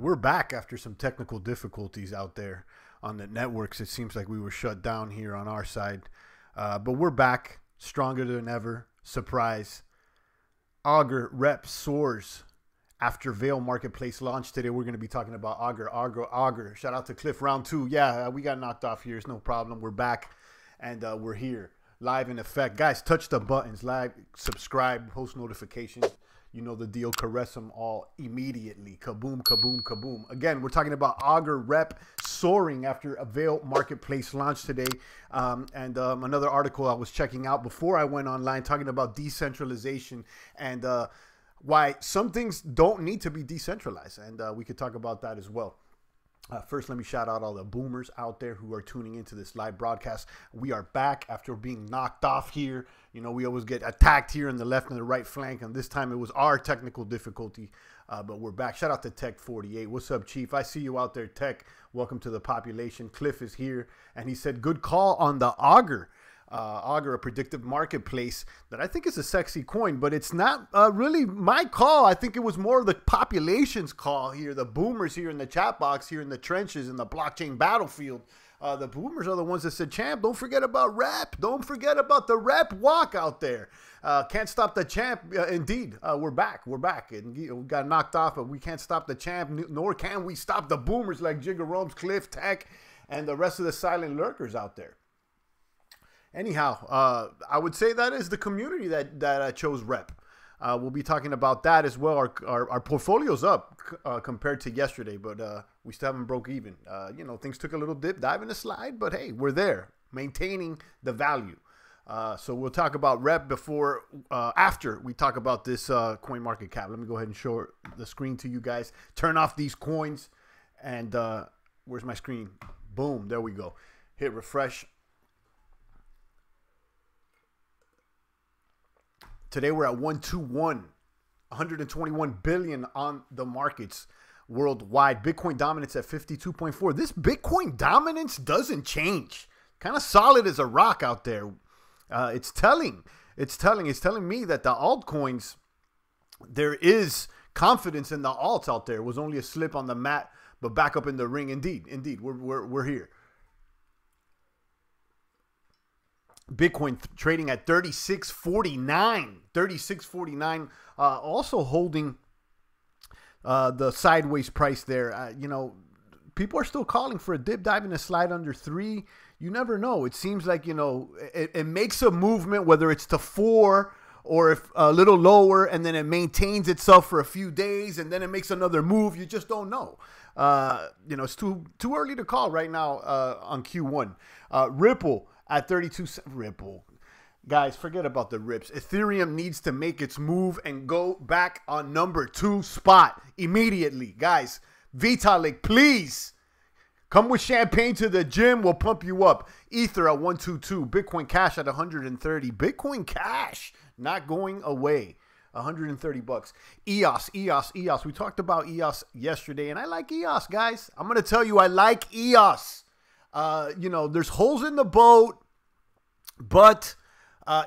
We're back after some technical difficulties out there on the networks. It seems like we were shut down here on our side. But we're back, stronger than ever. Surprise. Augur rep Soars after Veil Marketplace launch today. We're going to be talking about Augur. Shout out to Cliff, round 2. Yeah, we got knocked off here. It's no problem. We're back, and we're here live in effect. Guys, touch the buttons. Like, subscribe, post notifications. You know the deal. Caress them all immediately. Kaboom, kaboom, kaboom. Again, we're talking about Augur rep soaring after a Veil Marketplace launch today. Another article I was checking out before I went online talking about decentralization and why some things don't need to be decentralized. And we could talk about that as well. First, let me shout out all the boomers out there who are tuning into this live broadcast. We are back after being knocked off here. You know, we always get attacked here in the left and the right flank, and this time it was our technical difficulty, but we're back. Shout out to Tech48. What's up, Chief? I see you out there, Tech. Welcome to the population. Cliff is here, and he said, good call on the Augur. Augur, a predictive marketplace that I think is a sexy coin, but it's not really my call. I think it was more of the population's call here, the boomers here in the chat box, here in the trenches, in the blockchain battlefield. The boomers are the ones that said, champ, don't forget about rep. Don't forget about the rep walk out there. Can't stop the champ. Indeed, we're back. We're back. And we got knocked off, but we can't stop the champ, nor can we stop the boomers like Jigger Rome's, Cliff, Tech, and the rest of the silent lurkers out there. Anyhow, I would say that is the community that chose rep. We'll be talking about that as well. Our portfolio's up compared to yesterday, but we still haven't broke even. You know, things took a little dip, dive in the slide, but hey, we're there, maintaining the value. So we'll talk about rep after we talk about this coin market cap. Let me go ahead and show the screen to you guys. Turn off these coins, and where's my screen? Boom, there we go. Hit refresh. Today we're at 121 billion on the markets worldwide. Bitcoin dominance at 52.4. This Bitcoin dominance doesn't change. Kind of solid as a rock out there. It's telling me that the altcoins, there is confidence in the alts out there. It was only a slip on the mat, but back up in the ring. Indeed, we're here. Bitcoin trading at 36.49, also holding the sideways price there. You know, people are still calling for a dip, dive, and a slide under 3. You never know. It seems like, you know, it makes a movement, whether it's to 4 or if a little lower, and then it maintains itself for a few days, and then it makes another move. You just don't know. You know, it's too early to call right now on Q1. Ripple at 32 cents. Ripple. Guys, forget about the rips. Ethereum needs to make its move and go back on #2 spot immediately. Guys, Vitalik, please come with champagne to the gym. We'll pump you up. Ether at 122. Bitcoin Cash at 130. Bitcoin Cash not going away. 130 bucks. EOS. We talked about EOS yesterday, and I like EOS, guys. I'm going to tell you, I like EOS. You know, there's holes in the boat, but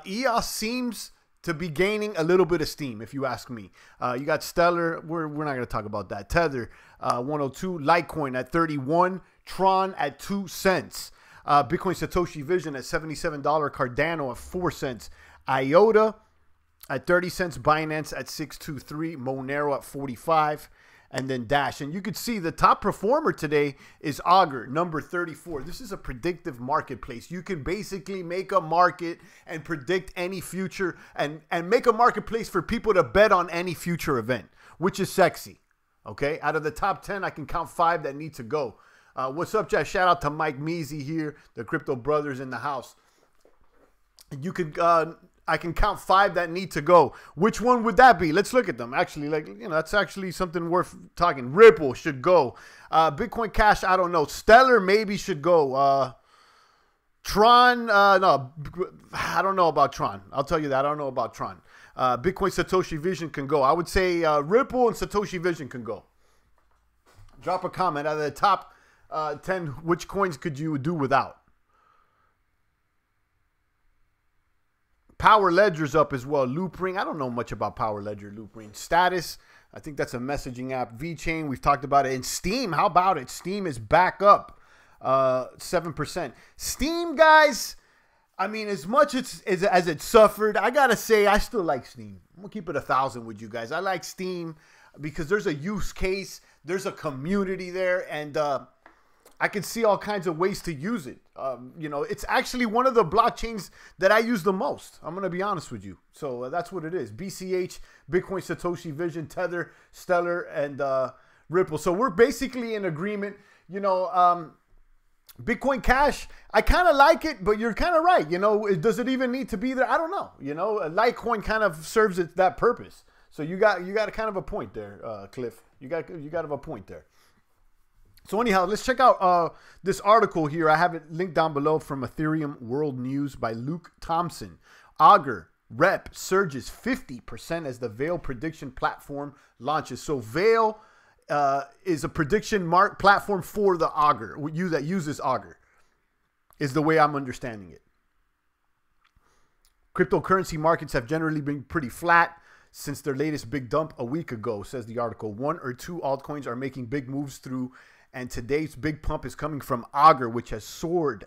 EOS seems to be gaining a little bit of steam, if you ask me. You got Stellar. We're not going to talk about that. Tether, 102. Litecoin at 31. Tron at 2 cents. Bitcoin Satoshi Vision at $77. Cardano at 4 cents. IOTA at 30 cents. Binance at 623. Monero at 45. And then Dash. And you could see the top performer today is Augur, number 34. This is a predictive marketplace. You can basically make a market and predict any future and make a marketplace for people to bet on any future event, which is sexy. Okay? Out of the top 10, I can count 5 that need to go. What's up, Jess? Shout out to Mike Measy here, the Crypto Brothers in the house. You could... I can count 5 that need to go. Which one would that be? Let's look at them. Actually, like, you know, that's actually something worth talking. Ripple should go. Bitcoin Cash, I don't know. Stellar maybe should go. Tron, no, I don't know about Tron. I'll tell you that. I don't know about Tron. Bitcoin Satoshi Vision can go. I would say Ripple and Satoshi Vision can go. Drop a comment. Out of the top 10, which coins could you do without? Power Ledger's up as well. Loopring. I don't know much about Power Ledger, Loopring. Status. I think that's a messaging app. VeChain, we've talked about it. And Steem, how about it? Steem is back up 7%. Steem, guys, I mean, as much as it suffered, I got to say, I still like Steem. I'm going to keep it 1,000 with you guys. I like Steem because there's a use case. There's a community there. And I can see all kinds of ways to use it. You know, it's actually one of the blockchains that I use the most. I'm going to be honest with you. So that's what it is. BCH, Bitcoin, Satoshi, Vision, Tether, Stellar, and Ripple. So we're basically in agreement. You know, Bitcoin Cash, I kind of like it, but you're kind of right. You know, does it even need to be there? I don't know. You know, Litecoin kind of serves that purpose. So you got a kind of a point there, Cliff. You got a point there. So anyhow, let's check out this article here. I have it linked down below from Ethereum World News by Luke Thompson. Augur rep surges 50% as the Veil prediction platform launches. So Veil is a prediction platform for the Augur. That uses Augur is the way I'm understanding it. Cryptocurrency markets have generally been pretty flat since their latest big dump a week ago, says the article. One or two altcoins are making big moves through, and today's big pump is coming from Augur, which has surged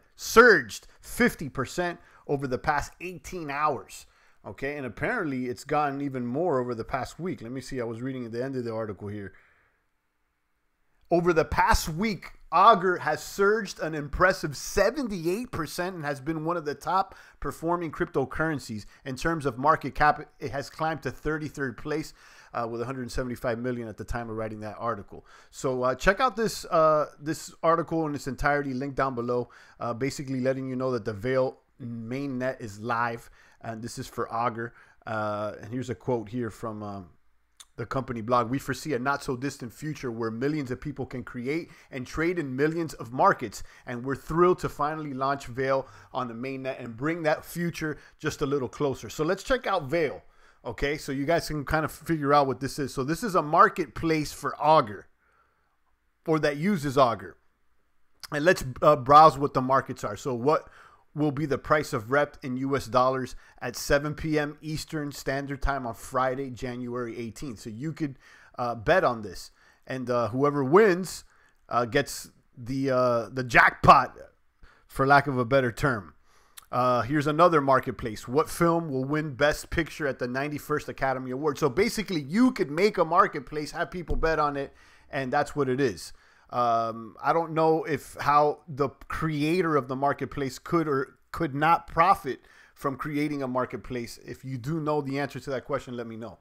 50% over the past 18 hours. Okay, and apparently it's gotten even more over the past week. Let me see. I was reading at the end of the article here. Over the past week, Augur has surged an impressive 78% and has been one of the top performing cryptocurrencies. In terms of market cap, it has climbed to 33rd place with 175 million at the time of writing that article. So check out this article in its entirety, linked down below, basically letting you know that the Veil mainnet is live, and this is for Augur. And here's a quote here from the company blog. We foresee a not so distant future where millions of people can create and trade in millions of markets. And we're thrilled to finally launch Veil on the mainnet and bring that future just a little closer. So let's check out Veil. Okay, so you guys can kind of figure out what this is. So this is a marketplace for Augur, or that uses Augur. And let's browse what the markets are. So what will be the price of rep in US dollars at 7 p.m. Eastern Standard Time on Friday, January 18th. So you could bet on this, and whoever wins gets the jackpot, for lack of a better term. Here's another marketplace. What film will win Best Picture at the 91st Academy Award? So basically, you could make a marketplace, have people bet on it, and that's what it is. I don't know how the creator of the marketplace could or could not profit from creating a marketplace. If you do know the answer to that question, let me know.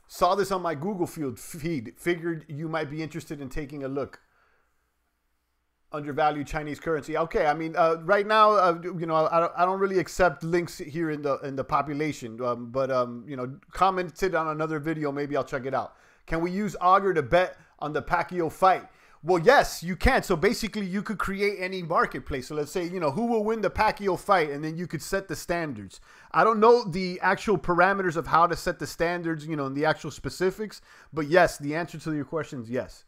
Saw this on my Google feed. Figured you might be interested in taking a look. Undervalued Chinese currency. Okay, I mean, right now, you know, I don't really accept links here in the population. But you know, commented on another video. Maybe I'll check it out. Can we use Augur to bet on the Pacquiao fight? Well, yes, you can. So basically, you could create any marketplace. So let's say, you know, who will win the Pacquiao fight, and then you could set the standards. I don't know the actual parameters of how to set the standards, you know, and the actual specifics. But yes, the answer to your question is yes.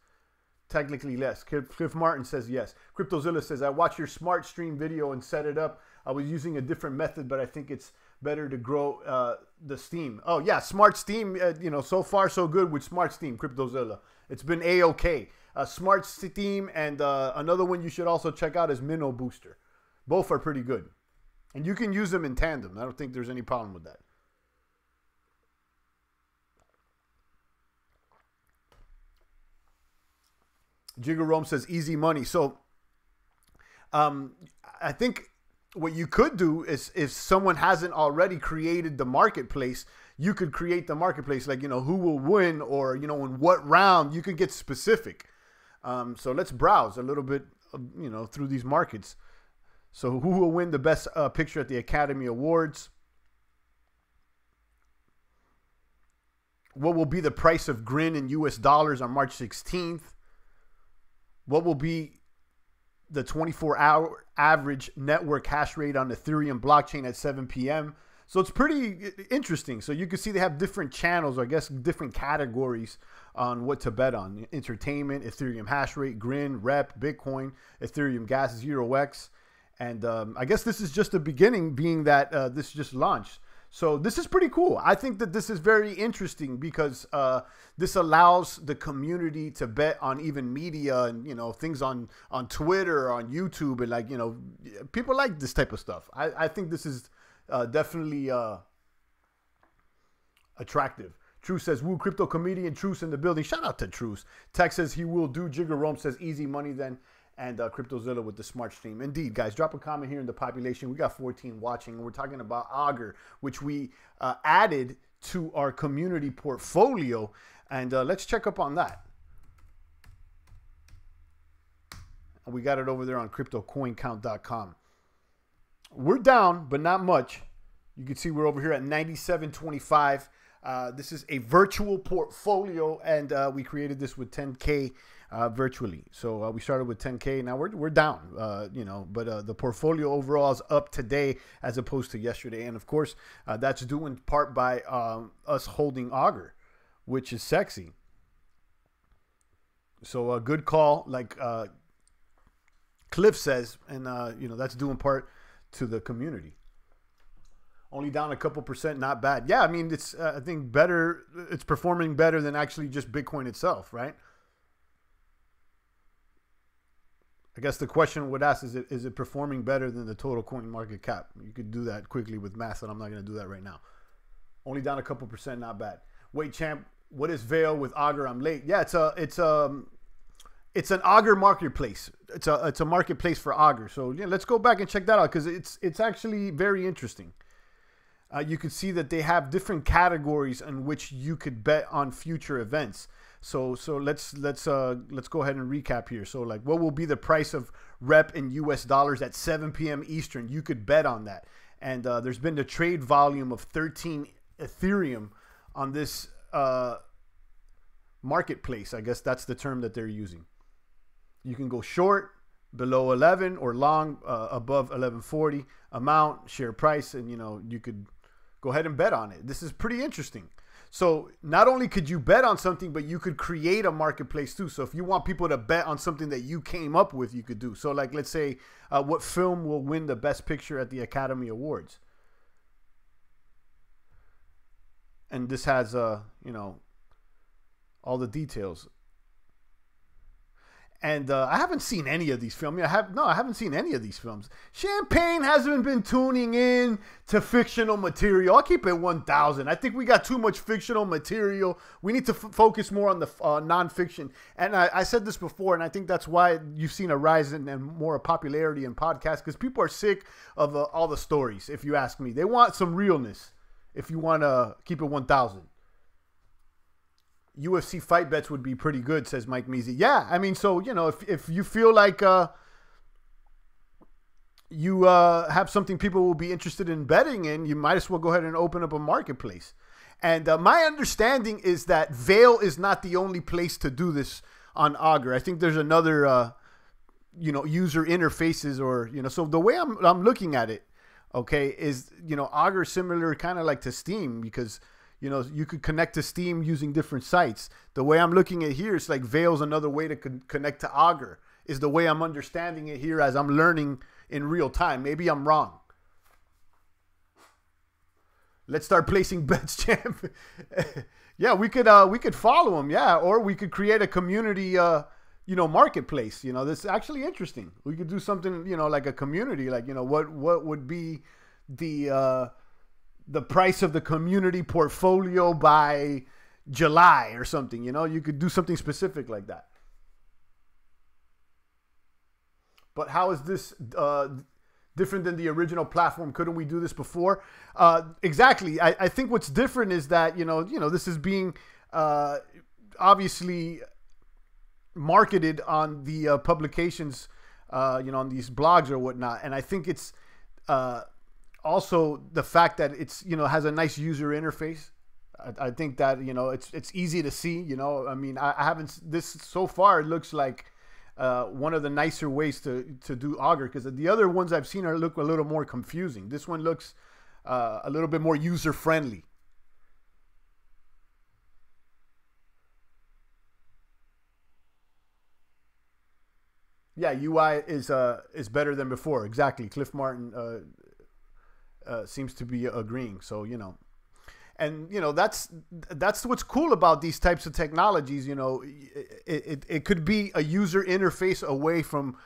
Technically, yes. Cliff Martin says yes. CryptoZilla says, I watched your SmartSteem video and set it up. I was using a different method, but I think it's better to grow the Steem. Oh, yeah, SmartSteem, you know, so far so good with SmartSteem, CryptoZilla. It's been A-OK. SmartSteem, and another one you should also check out is Minnow Booster. Both are pretty good. And you can use them in tandem. I don't think there's any problem with that. Jigger Rome says easy money. So I think what you could do is, if someone hasn't already created the marketplace, you could create the marketplace, like, you know, who will win, or, you know, in what round. You could get specific. So let's browse a little bit, you know, through these markets. So who will win the best picture at the Academy Awards? What will be the price of Grin in US dollars on March 16th? What will be the 24-hour average network hash rate on Ethereum blockchain at 7 p.m.? So it's pretty interesting. So you can see they have different channels, or I guess different categories on what to bet on. Entertainment, Ethereum hash rate, Grin, Rep, Bitcoin, Ethereum Gas, 0x. And I guess this is just the beginning, being that this just launched. So this is pretty cool. I think that this is very interesting because this allows the community to bet on even media and, you know, things on Twitter, on YouTube, and, like, you know, people like this type of stuff. I think this is definitely attractive. Truce says, woo, crypto comedian Truce in the building. Shout out to Truce. Tech says he will do. Jigger Rome says easy money then. And CryptoZilla with the SmartSteem. Indeed, guys, drop a comment here in the population. We got 14 watching, and we're talking about Augur, which we added to our community portfolio. And let's check up on that. We got it over there on CryptoCoinCount.com. We're down, but not much. You can see we're over here at 97.25. This is a virtual portfolio, and we created this with 10K virtually. So we started with 10K. Now we're down, you know, but the portfolio overall is up today as opposed to yesterday. And of course, that's due in part by us holding Augur, which is sexy. So a good call, like Cliff says, and you know, that's due in part to the community. Only down a couple percent, not bad. Yeah, I mean, it's I think better. It's performing better than actually just Bitcoin itself, right? I guess the question would ask, is it performing better than the total coin market cap? You could do that quickly with math, and I'm not going to do that right now. Only down a couple percent, not bad. Wait, champ, what is Veil with Augur? I'm late. Yeah, it's an Augur marketplace. It's a marketplace for Augur. So yeah, let's go back and check that out because it's actually very interesting. You can see that they have different categories in which you could bet on future events. So let's go ahead and recap here. So, like, what will be the price of rep in US dollars at 7 p.m. Eastern? You could bet on that. And there's been the trade volume of 13 Ethereum on this marketplace. I guess that's the term that they're using. You can go short below 11 or long above 1140 amount, share price, and, you know, you could go ahead and bet on it. This is pretty interesting. So not only could you bet on something, but you could create a marketplace too. So if you want people to bet on something that you came up with, you could do. So, like, let's say what film will win the best picture at the Academy Awards. And this has, you know, all the details. And I haven't seen any of these films. I haven't seen any of these films. Champagne hasn't been tuning in to fictional material. I'll keep it 1,000. I think we got too much fictional material. We need to focus more on the nonfiction. And I said this before, and I think that's why you've seen a rise in and more popularity in podcasts, because people are sick of all the stories, if you ask me. They want some realness, if you want to keep it 1,000. UFC fight bets would be pretty good, says Mike Measy. Yeah, I mean, so, you know, if you feel like you have something people will be interested in betting in, you might as well go ahead and open up a marketplace. And my understanding is that Veil is not the only place to do this on Augur. I think there's another, you know, user interfaces, or, you know, so the way I'm looking at it, okay, is, you know, Augur similar kind of like to Steem, because, you know, you could connect to Steem using different sites. The way I'm looking at here, it's like Veil's another way to connect to Augur, is the way I'm understanding it here as I'm learning in real time. Maybe I'm wrong. Let's start placing bets, champ. Yeah, we could follow them, yeah, or we could create a community, you know, marketplace. You know, this is actually interesting. We could do something, you know, like a community, like, you know, what would be the price of the community portfolio by July or something. You know, you could do something specific like that. But how is this different than the original platform? Couldn't we do this before? Exactly. I think what's different is that, you know, this is being obviously marketed on the publications, you know, on these blogs or whatnot. And I think it's also the fact that it's, you know, has a nice user interface. I think that, you know, it's easy to see, you know. I mean, I haven't, this so far, it looks like one of the nicer ways to do Augur, because the other ones I've seen look a little more confusing. This one looks a little bit more user friendly. Yeah, UI is better than before. Exactly. Cliff Martin seems to be agreeing. So, you know, and, you know, that's what's cool about these types of technologies. You know, it could be a user interface away from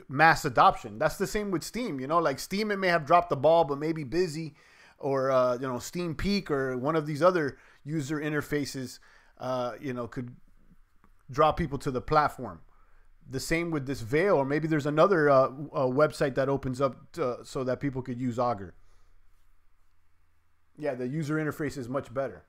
mass adoption. That's the same with Steam. You know, like Steam, it may have dropped the ball, but maybe busy, or you know, Steam Peak or one of these other user interfaces, you know, could draw people to the platform. The same with this Veil, or maybe there's another website that opens up so that people could use Augur. Yeah, the user interface is much better.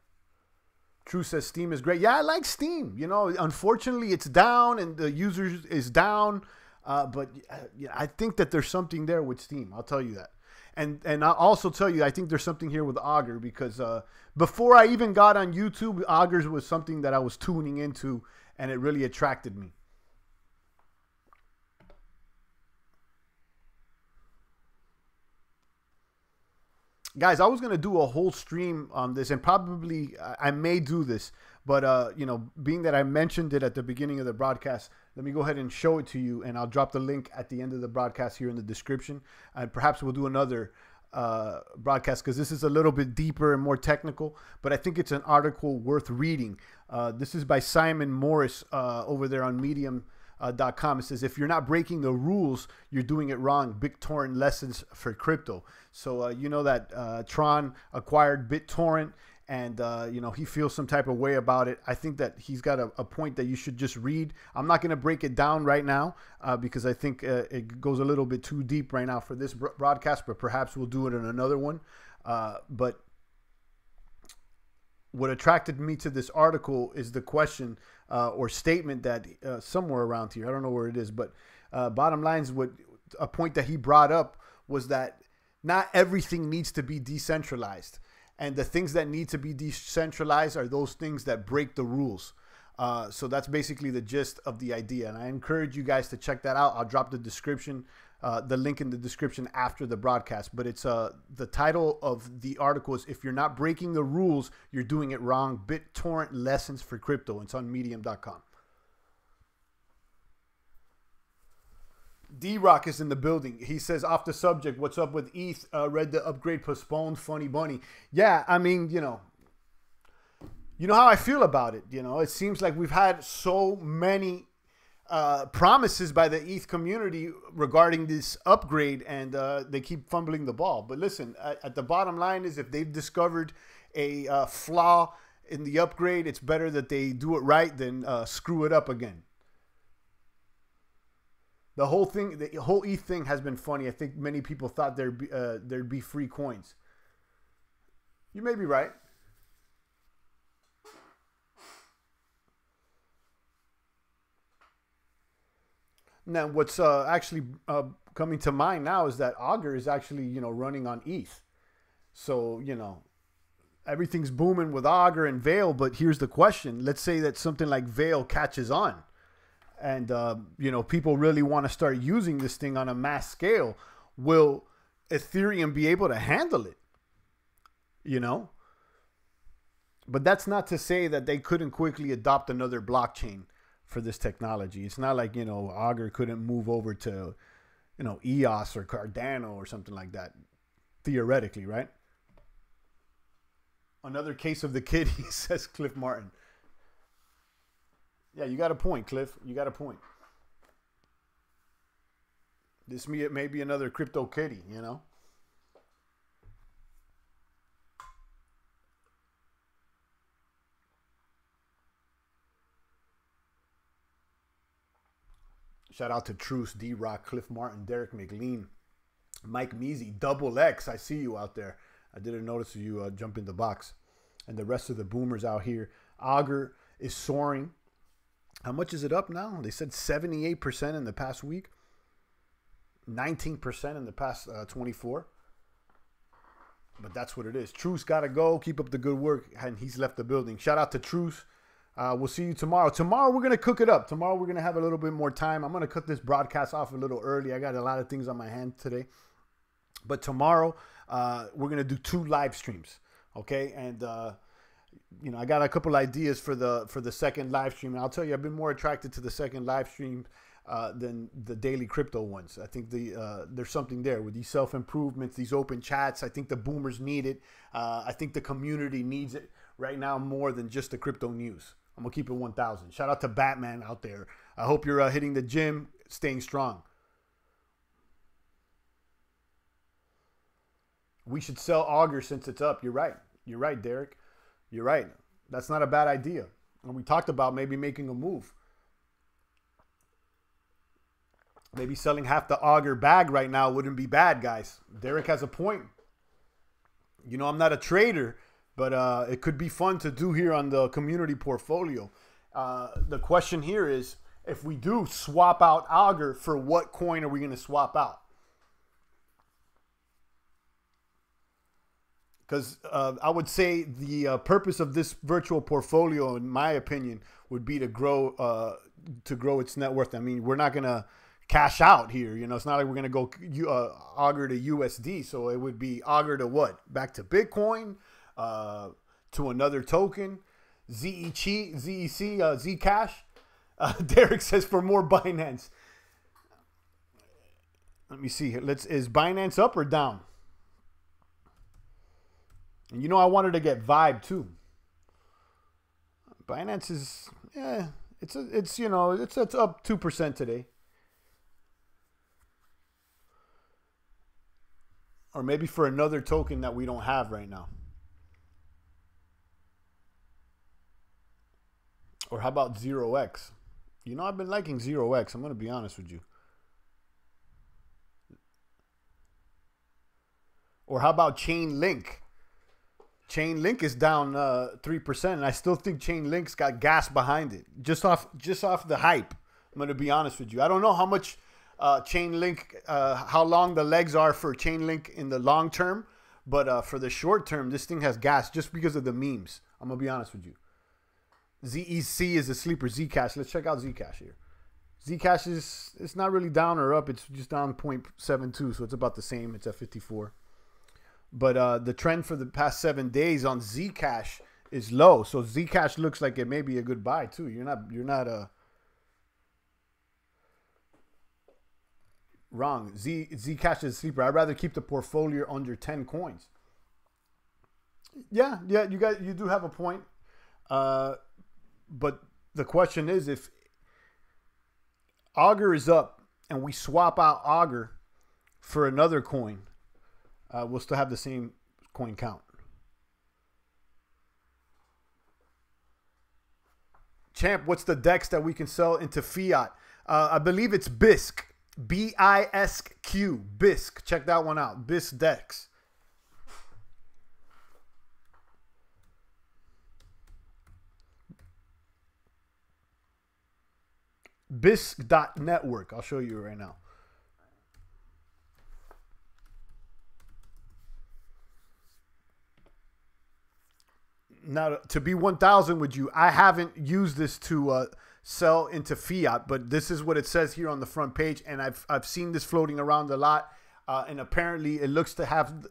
True says Steam is great. Yeah, I like Steam. You know, unfortunately, it's down and the users is down. But yeah, I think that there's something there with Steam. I'll tell you that. And I'll also tell you, I think there's something here with Augur, because before I even got on YouTube, Augur was something that I was tuning into, and it really attracted me. Guys, I was going to do a whole stream on this, and probably I may do this, but, you know, being that I mentioned it at the beginning of the broadcast, let me go ahead and show it to you, and I'll drop the link at the end of the broadcast here in the description, and perhaps we'll do another broadcast, because this is a little bit deeper and more technical, but I think it's an article worth reading. This is by Simon Morris over there on Medium. .com. It says, if you're not breaking the rules, you're doing it wrong. BitTorrent lessons for crypto. So you know that Tron acquired BitTorrent, and you know, he feels some type of way about it. I think that he's got a point that you should just read. I'm not going to break it down right now because I think it goes a little bit too deep right now for this broadcast, but perhaps we'll do it in another one. But what attracted me to this article is the question or statement that somewhere around here, I don't know where it is, but bottom line is, what a point that he brought up was that not everything needs to be decentralized. And the things that need to be decentralized are those things that break the rules. So that's basically the gist of the idea. And I encourage you guys to check that out. I'll drop the description, the link in the description after the broadcast. But it's the title of the article is, if you're not breaking the rules, you're doing it wrong. BitTorrent lessons for crypto. It's on medium.com. D-Rock is in the building. He says, off the subject, what's up with ETH? Read the upgrade postponed, funny bunny. Yeah, I mean, you know how I feel about it. You know, it seems like we've had so many promises by the ETH community regarding this upgrade, and they keep fumbling the ball. But listen, at the bottom line is, if they've discovered a flaw in the upgrade, it's better that they do it right than screw it up again. The whole thing, the whole ETH thing has been funny. I think many people thought there'd be free coins. You may be right. Now, what's actually coming to mind now is that Augur is actually, you know, running on ETH. So, you know, everything's booming with Augur and Veil. But here's the question. Let's say that something like Veil catches on, and, you know, people really want to start using this thing on a mass scale. Will Ethereum be able to handle it? You know? But that's not to say that they couldn't quickly adopt another blockchain for this technology. It's not like, you know, Augur couldn't move over to, you know, EOS or Cardano or something like that, theoretically, right? Another case of the kitty, says Cliff Martin. Yeah, you got a point, Cliff. You got a point. This may be another crypto kitty, you know? Shout out to Truce, D-Rock, Cliff Martin, Derek McLean, Mike Measy, Double X. I see you out there. I didn't notice you jump in the box. And the rest of the boomers out here. Augur is soaring. How much is it up now? They said 78% in the past week. 19% in the past 24. But that's what it is. Truce got to go. Keep up the good work. And he's left the building. Shout out to Truce. We'll see you tomorrow. Tomorrow, we're going to cook it up. Tomorrow, we're going to have a little bit more time. I'm going to cut this broadcast off a little early. I got a lot of things on my hand today. But tomorrow, we're going to do 2 live streams. Okay? And, you know, I got a couple ideas for the second live stream. And I'll tell you, I've been more attracted to the second live stream than the daily crypto ones. I think there's something there with these self-improvements, these open chats. I think the boomers need it. I think the community needs it right now more than just the crypto news. I'm going to keep it 1,000. Shout out to Batman out there. I hope you're hitting the gym, staying strong. We should sell Augur since it's up. You're right. You're right, Derek. You're right. That's not a bad idea. And we talked about maybe making a move. Maybe selling half the Augur bag right now wouldn't be bad, guys. Derek has a point. You know, I'm not a trader, but it could be fun to do here on the community portfolio. The question here is, if we do swap out Augur, for what coin are we going to swap out? Because I would say the purpose of this virtual portfolio, in my opinion, would be to grow its net worth. I mean, we're not going to cash out here. You know, it's not like we're going to go Augur to USD. So it would be Augur to what? Back to Bitcoin, to another token, ZEC, Zcash. Derek says for more Binance. Let me see here. Is Binance up or down? And you know, I wanted to get Vibe too. Binance is, yeah, it's up 2% today. Or maybe for another token that we don't have right now. Or how about 0x? You know, I've been liking 0x. I'm going to be honest with you. Or how about Chainlink? Chainlink is down 3%, and I still think Chainlink's got gas behind it. Just off the hype. I'm going to be honest with you. I don't know how much Chainlink, how long the legs are for Chainlink in the long term, but for the short term, this thing has gas just because of the memes. I'm going to be honest with you. ZEC is a sleeper. Zcash. Let's check out Zcash here. Zcash it's not really down or up. It's just down 0.72, so it's about the same. It's at 54. But the trend for the past 7 days on Zcash is low. So Zcash looks like it may be a good buy too. You're not wrong. Zcash is a sleeper. I'd rather keep the portfolio under 10 coins. Yeah, you do have a point. But the question is, if Augur is up and we swap out Augur for another coin, we'll still have the same coin count. Champ, what's the DEX that we can sell into fiat? I believe it's BISC. B-I-S-Q. BISC. Check that one out. BISC DEX. BISC.network. I'll show you right now. Now, to be 1,000 with you, I haven't used this to sell into fiat, but this is what it says here on the front page, and I've seen this floating around a lot, and apparently it looks to have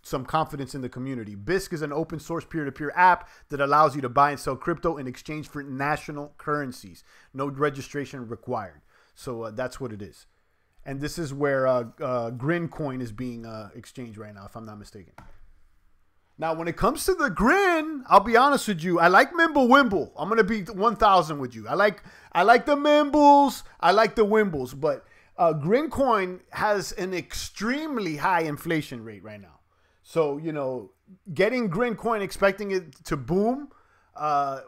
some confidence in the community. BISC is an open source peer-to-peer app that allows you to buy and sell crypto in exchange for national currencies. No registration required. So that's what it is. And this is where Grin coin is being exchanged right now, if I'm not mistaken. Now, when it comes to the Grin, I'll be honest with you. I like Mimble Wimble. I'm going to be 1,000 with you. I like the Mimbles. I like the Wimbles. But Grin coin has an extremely high inflation rate right now. So, you know, getting Grin coin, expecting it to boom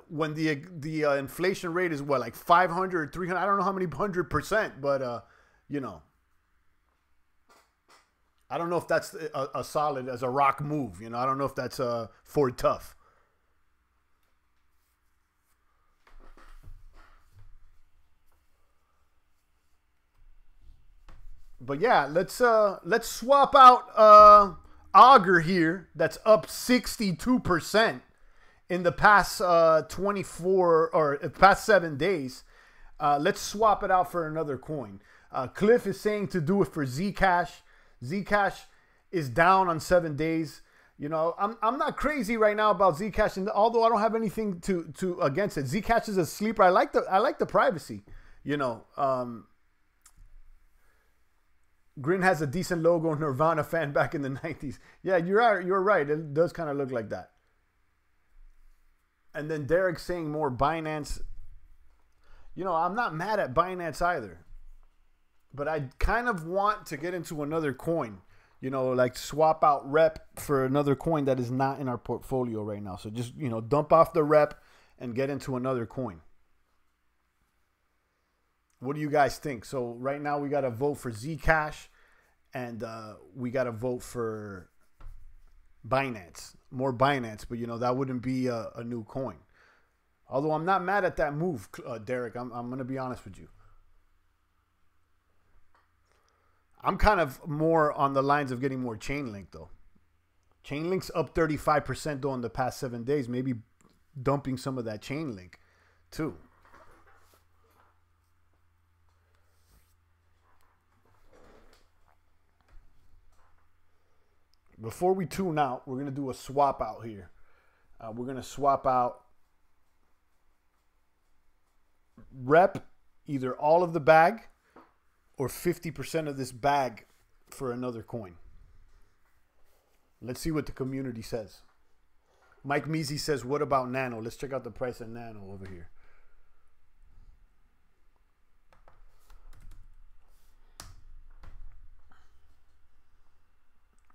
when the inflation rate is what, like 500, 300, I don't know how many 100%, but, you know, I don't know if that's a solid as a rock move. You know, I don't know if that's for tough. But yeah, let's swap out Augur here. That's up 62% in the past 24 or past 7 days. Let's swap it out for another coin. Cliff is saying to do it for Zcash. Zcash is down on 7 days. You know, I'm not crazy right now about Zcash, and although I don't have anything to against it, Zcash is a sleeper. I like the privacy. You know, Grin has a decent logo, Nirvana fan back in the 90s. Yeah, you're right. It does kind of look like that. And then Derek saying more Binance. You know, I'm not mad at Binance either. But I kind of want to get into another coin. You know, like swap out rep for another coin that is not in our portfolio right now. So just, you know, dump off the rep and get into another coin. What do you guys think? So right now we got to vote for Zcash and we got to vote for Binance. More Binance, but, you know, that wouldn't be a new coin. Although I'm not mad at that move, Derek. I'm going to be honest with you. I'm kind of more on the lines of getting more Chainlink, though. Chainlink's up 35% though in the past 7 days. Maybe dumping some of that Chainlink, too. Before we tune out, we're going to do a swap out here. We're going to swap out rep, either all of the bag or 50% of this bag for another coin. Let's see what the community says. Mike Measy says, what about Nano? Let's check out the price of Nano over here.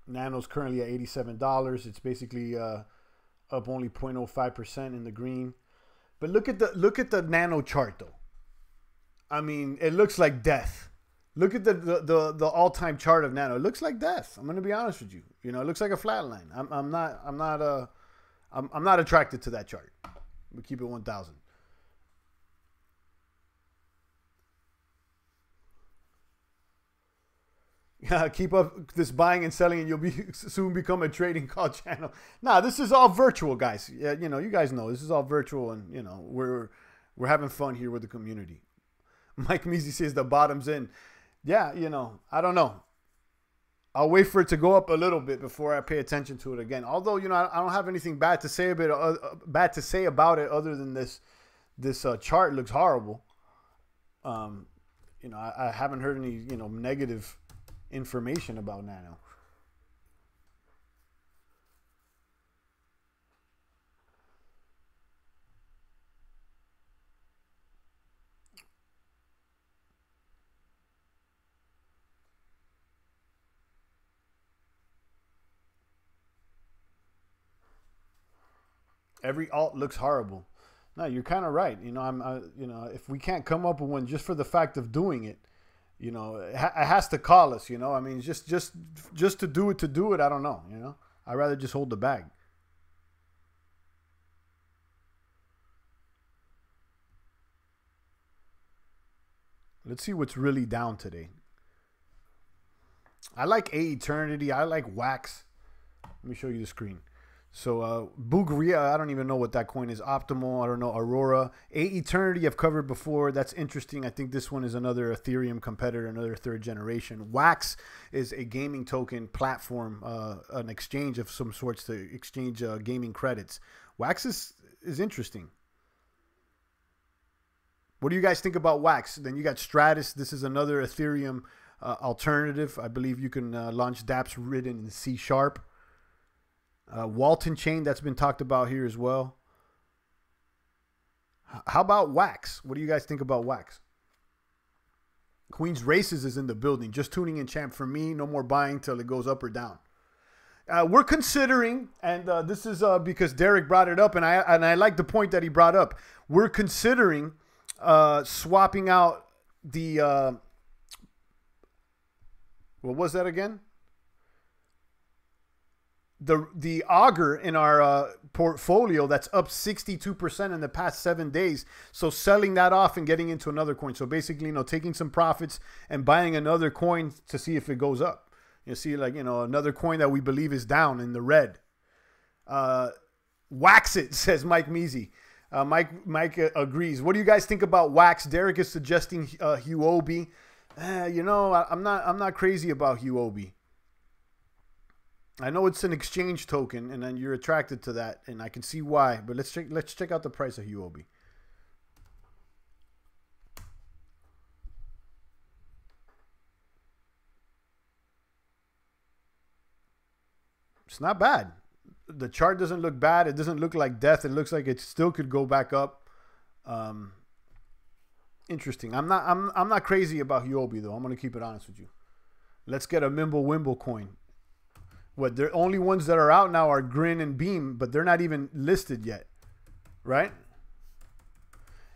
Nano's currently at $87. It's basically up only 0.05% in the green. But look at the Nano chart though. I mean, it looks like death. Look at the all-time chart of Nano. It looks like death. I'm gonna be honest with you. You know, it looks like a flat line. I'm not attracted to that chart. We keep it 1,000. Keep up this buying and selling, and you'll soon become a trading call channel. Nah, this is all virtual, guys. Yeah, you know, you guys know this is all virtual, and you know we're having fun here with the community. Mike Measy says the bottom's in. Yeah, you know, I don't know. I'll wait for it to go up a little bit before I pay attention to it again. Although, you know, I don't have anything bad to say about it other than this chart looks horrible. You know, I haven't heard any, you know, negative information about Nano. Every alt looks horrible. No, you're kind of right. You know, you know, if we can't come up with one just for the fact of doing it, you know, it has to call us. You know, I mean, just to do it. I don't know. You know, I'd rather just hold the bag. Let's see what's really down today. I like A Eternity. I like Wax. Let me show you the screen. So Bugria, I don't even know what that coin is. Optimal, I don't know. Aurora, A Eternity I've covered before. That's interesting. I think this one is another Ethereum competitor, another third generation. Wax is a gaming token platform, an exchange of some sorts to exchange gaming credits. Wax is interesting. What do you guys think about Wax? Then you got Stratus. This is another Ethereum alternative. I believe you can launch dApps written in C#. Walton Chain, that's been talked about here as well. How about Wax? What do you guys think about Wax? Queen's Races is in the building. Just tuning in, champ. For me, no more buying till it goes up or down. We're considering, and this is because Derek brought it up, and I like the point that he brought up. We're considering swapping out the what was that again? The Augur in our portfolio that's up 62% in the past 7 days. So selling that off and getting into another coin. So basically, you know, taking some profits and buying another coin to see if it goes up. You see, like, you know, another coin that we believe is down in the red. Wax it, says Mike Measy. Mike agrees. What do you guys think about Wax? Derek is suggesting Huobi. You know, I'm not crazy about Huobi. I know it's an exchange token, and then you're attracted to that, and I can see why. But let's check out the price of Huobi. It's not bad. The chart doesn't look bad. It doesn't look like death. It looks like it still could go back up. Interesting. I'm not crazy about Huobi though. I'm gonna keep it honest with you. Let's get a Mimble coin. What, the only ones that are out now are Grin and Beam, but they're not even listed yet, right?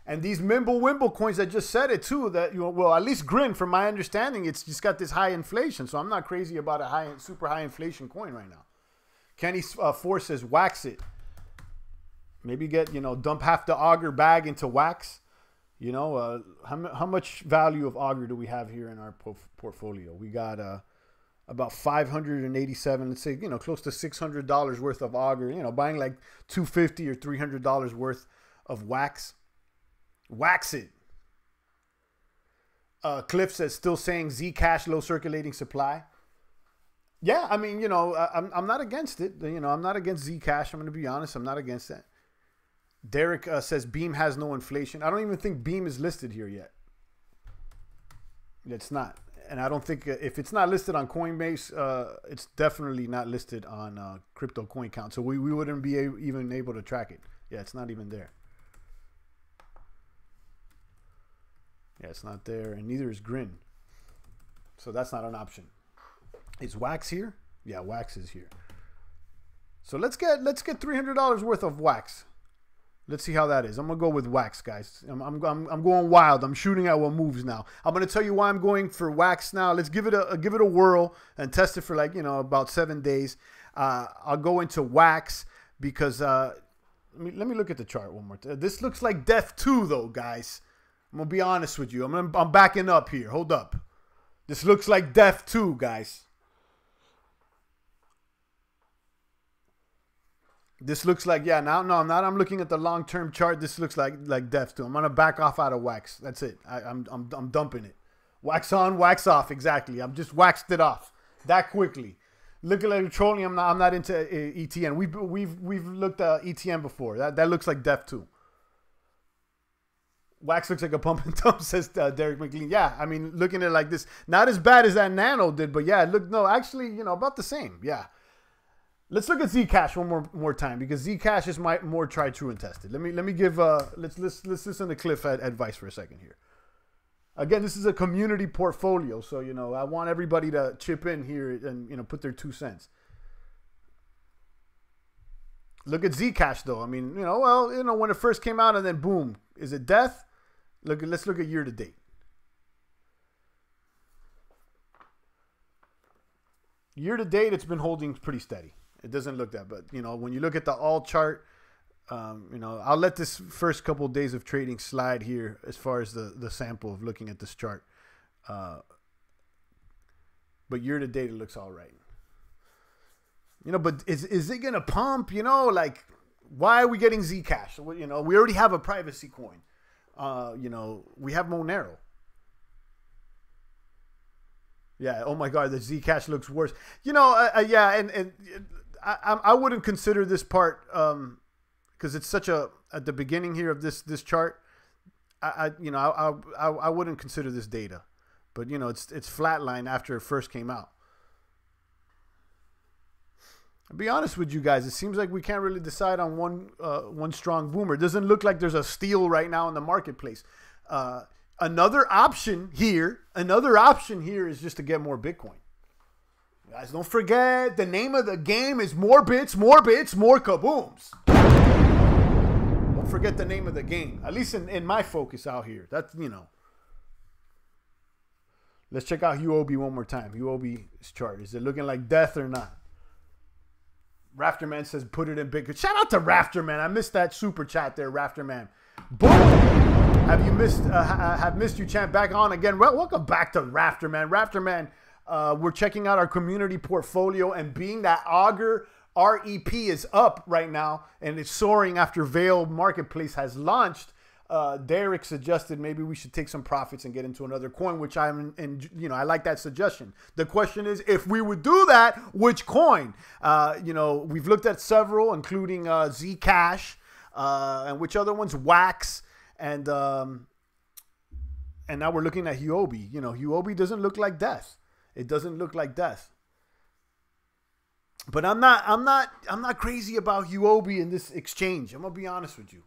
And these Mimble coins, I just said it too. That, you know, well, at least Grin, from my understanding, it's just got this high inflation. So I'm not crazy about a super high inflation coin right now. Kenny Force says wax it. Maybe get, you know, dump half the Augur bag into wax. You know, how much value of Augur do we have here in our portfolio? We got about 587, let's say, you know, close to $600 worth of Augur. You know, buying like $250 or $300 worth of wax. Wax it. Cliff says, still saying Zcash low circulating supply. Yeah, I mean, you know, I'm not against it. You know, I'm not against Zcash. I'm going to be honest. I'm not against that. Derek says Beam has no inflation. I don't even think Beam is listed here yet. It's not. And I don't think, if it's not listed on Coinbase, it's definitely not listed on Crypto Coin Count. So we wouldn't be even able to track it. Yeah, it's not even there. Yeah, it's not there. And neither is Grin. So that's not an option. Is Wax here? Yeah, Wax is here. So let's get $300 worth of Wax. Let's see how that is. I'm gonna go with Wax, guys. I'm going wild. I'm shooting at what moves now. I'm gonna tell you why I'm going for Wax now. Let's give it a whirl and test it for, like, you know, about 7 days. I'll go into Wax because let me look at the chart one more time. This looks like Death 2 though, guys. I'm gonna be honest with you. I'm backing up here. Hold up. This looks like Death 2, guys. This looks like, yeah, now, no, I'm looking at the long-term chart. This looks like Death 2. I'm going to back off out of Wax. That's it. I'm dumping it. Wax on, wax off. Exactly. I'm just waxed it off that quickly. Looking at petroleum, I'm not into ETN. We've looked at ETN before. That looks like Death 2. Wax looks like a pump and dump, says Derek McLean. Yeah, I mean, looking at it like this, not as bad as that Nano did, but yeah, no, actually, you know, about the same. Yeah. Let's look at Zcash one more time, because Zcash is more tried, true, and tested. Let me give let's listen to Cliff advice for a second here. Again, this is a community portfolio, so, you know, I want everybody to chip in here and, you know, put their 2 cents. Look at Zcash though. I mean, you know, well, you know, when it first came out and then boom, is it death? Let's look at year to date. Year to date, it's been holding pretty steady. It doesn't look that, but, you know, when you look at the all chart, you know, I'll let this first couple of days of trading slide here as far as the sample of looking at this chart. But year to date, it looks all right. You know, but is it going to pump? You know, like, why are we getting Zcash? Well, you know, we already have a privacy coin. You know, we have Monero. Yeah. Oh my God, the Zcash looks worse. You know, yeah, and I wouldn't consider this part because it's such at the beginning here of this chart. You know, I wouldn't consider this data, but, you know, it's flatline after it first came out. I'll be honest with you guys. It seems like we can't really decide on one strong boomer. It doesn't look like there's a steal right now in the marketplace. Another option here is just to get more Bitcoin. Guys, don't forget, the name of the game is more bits, more kabooms. Don't forget the name of the game. At least in my focus out here. That's, you know. Let's check out Huobi one more time. Huobi's chart. Is it looking like death or not? Rafterman says put it in big. Shout out to Rafterman. I missed that super chat there, Rafterman. Boom. Have missed you, champ. Back on again. Well, welcome back to Rafterman. Rafterman, we're checking out our community portfolio, and being that Augur REP is up right now and it's soaring after Veil Marketplace has launched, Derek suggested maybe we should take some profits and get into another coin, which I like that suggestion. The question is, if we would do that, which coin? You know, we've looked at several, including Zcash, and which other ones? Wax, and now we're looking at Huobi. You know, Huobi doesn't look like death. It doesn't look like death. But I'm not crazy about Huobi in this exchange. I'm gonna be honest with you.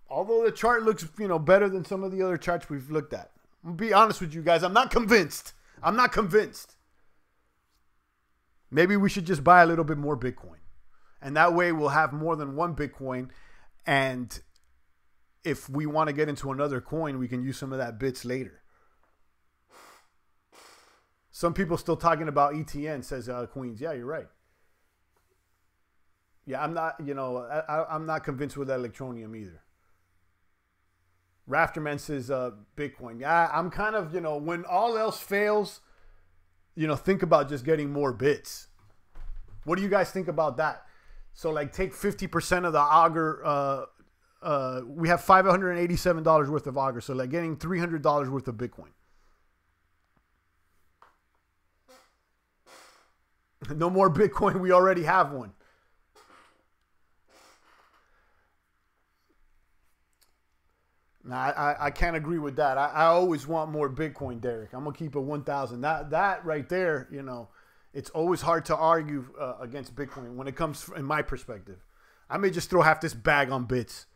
Although the chart looks, better than some of the other charts we've looked at. I'm gonna be honest with you guys. I'm not convinced. I'm not convinced. Maybe we should just buy a little bit more Bitcoin. And that way we'll have more than one Bitcoin. And if we want to get into another coin, we can use some of that bits later. Some people still talking about ETN, says Queens. Yeah, you're right. Yeah, I'm not, I'm not convinced with that Electronium either. Rafterman says Bitcoin. Yeah, I'm kind of, when all else fails, think about just getting more bits. What do you guys think about that? So like take 50% of the Augur. We have $587 worth of Augur. So like getting $300 worth of Bitcoin. No more Bitcoin. We already have one. Nah, I can't agree with that. I always want more Bitcoin, Derek. I'm going to keep it 1,000. That right there, it's always hard to argue against Bitcoin when it comes, in my perspective. I may just throw half this bag on bits.